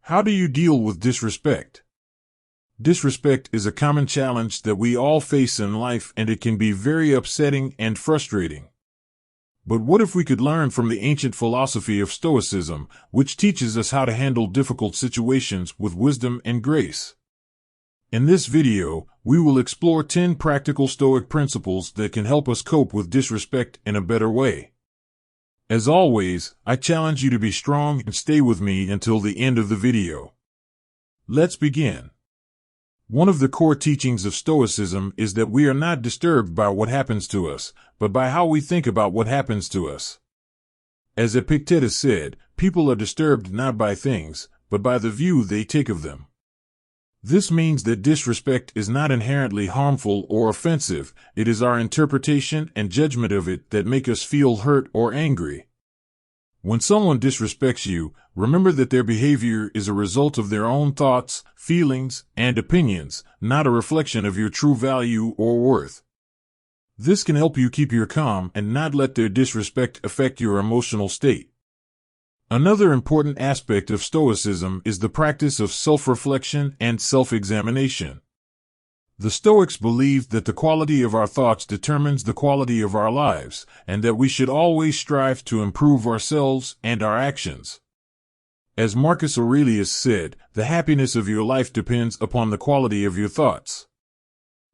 How do you deal with disrespect? Disrespect is a common challenge that we all face in life, and it can be very upsetting and frustrating. But what if we could learn from the ancient philosophy of Stoicism, which teaches us how to handle difficult situations with wisdom and grace? In this video, we will explore 10 practical Stoic principles that can help us cope with disrespect in a better way. As always, I challenge you to be strong and stay with me until the end of the video. Let's begin. One of the core teachings of Stoicism is that we are not disturbed by what happens to us, but by how we think about what happens to us. As Epictetus said, people are disturbed not by things, but by the view they take of them. This means that disrespect is not inherently harmful or offensive. It is our interpretation and judgment of it that make us feel hurt or angry. When someone disrespects you, remember that their behavior is a result of their own thoughts, feelings, and opinions, not a reflection of your true value or worth. This can help you keep your calm and not let their disrespect affect your emotional state. Another important aspect of Stoicism is the practice of self-reflection and self-examination. The Stoics believed that the quality of our thoughts determines the quality of our lives, and that we should always strive to improve ourselves and our actions. As Marcus Aurelius said, the happiness of your life depends upon the quality of your thoughts.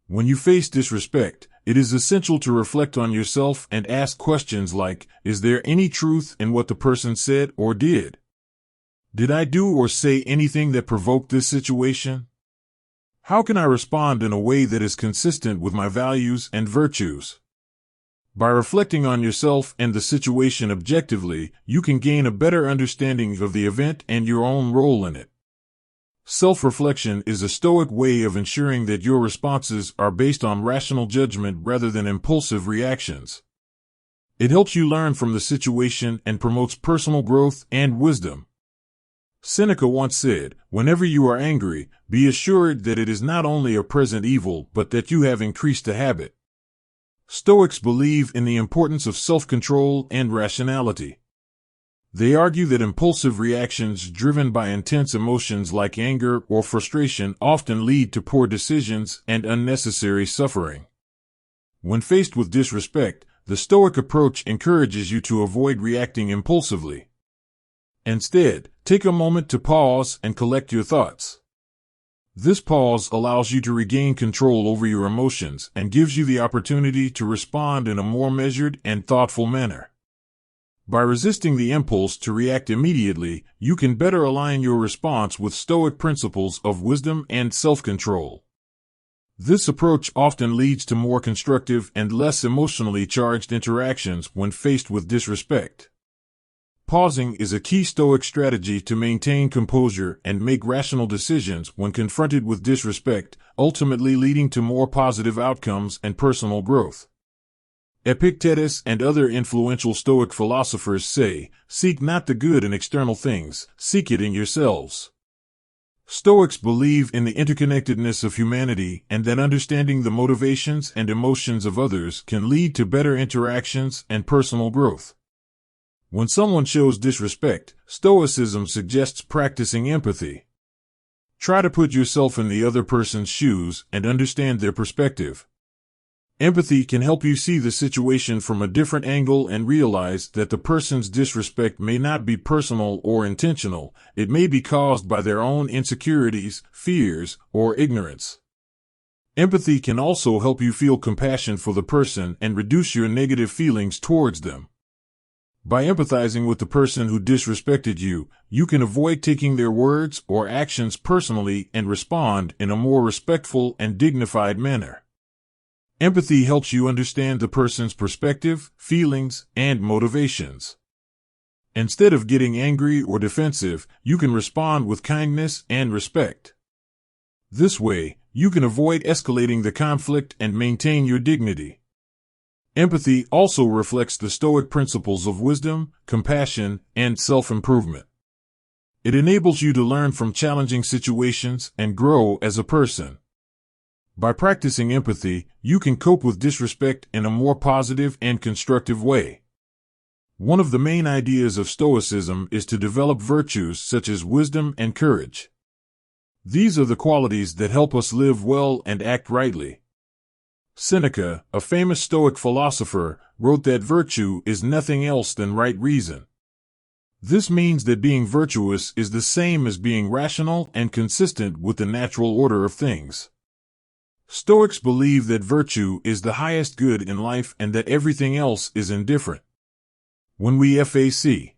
When you face disrespect, it is essential to reflect on yourself and ask questions like, is there any truth in what the person said or did? Did I do or say anything that provoked this situation? How can I respond in a way that is consistent with my values and virtues? By reflecting on yourself and the situation objectively, you can gain a better understanding of the event and your own role in it. Self-reflection is a Stoic way of ensuring that your responses are based on rational judgment rather than impulsive reactions. It helps you learn from the situation and promotes personal growth and wisdom. Seneca once said, "Whenever you are angry, be assured that it is not only a present evil but that you have increased a habit." Stoics believe in the importance of self-control and rationality. They argue that impulsive reactions driven by intense emotions like anger or frustration often lead to poor decisions and unnecessary suffering. When faced with disrespect, the Stoic approach encourages you to avoid reacting impulsively. Instead, take a moment to pause and collect your thoughts. This pause allows you to regain control over your emotions and gives you the opportunity to respond in a more measured and thoughtful manner. By resisting the impulse to react immediately, you can better align your response with Stoic principles of wisdom and self-control. This approach often leads to more constructive and less emotionally charged interactions when faced with disrespect. Pausing is a key Stoic strategy to maintain composure and make rational decisions when confronted with disrespect, ultimately leading to more positive outcomes and personal growth. Epictetus and other influential Stoic philosophers say, "Seek not the good in external things, seek it in yourselves." Stoics believe in the interconnectedness of humanity and that understanding the motivations and emotions of others can lead to better interactions and personal growth. When someone shows disrespect, Stoicism suggests practicing empathy. Try to put yourself in the other person's shoes and understand their perspective. Empathy can help you see the situation from a different angle and realize that the person's disrespect may not be personal or intentional. It may be caused by their own insecurities, fears, or ignorance. Empathy can also help you feel compassion for the person and reduce your negative feelings towards them. By empathizing with the person who disrespected you, you can avoid taking their words or actions personally and respond in a more respectful and dignified manner. Empathy helps you understand the person's perspective, feelings, and motivations. Instead of getting angry or defensive, you can respond with kindness and respect. This way, you can avoid escalating the conflict and maintain your dignity. Empathy also reflects the Stoic principles of wisdom, compassion, and self-improvement. It enables you to learn from challenging situations and grow as a person. By practicing empathy, you can cope with disrespect in a more positive and constructive way. One of the main ideas of Stoicism is to develop virtues such as wisdom and courage. These are the qualities that help us live well and act rightly. Seneca, a famous Stoic philosopher, wrote that virtue is nothing else than right reason. This means that being virtuous is the same as being rational and consistent with the natural order of things. Stoics believe that virtue is the highest good in life and that everything else is indifferent. When we face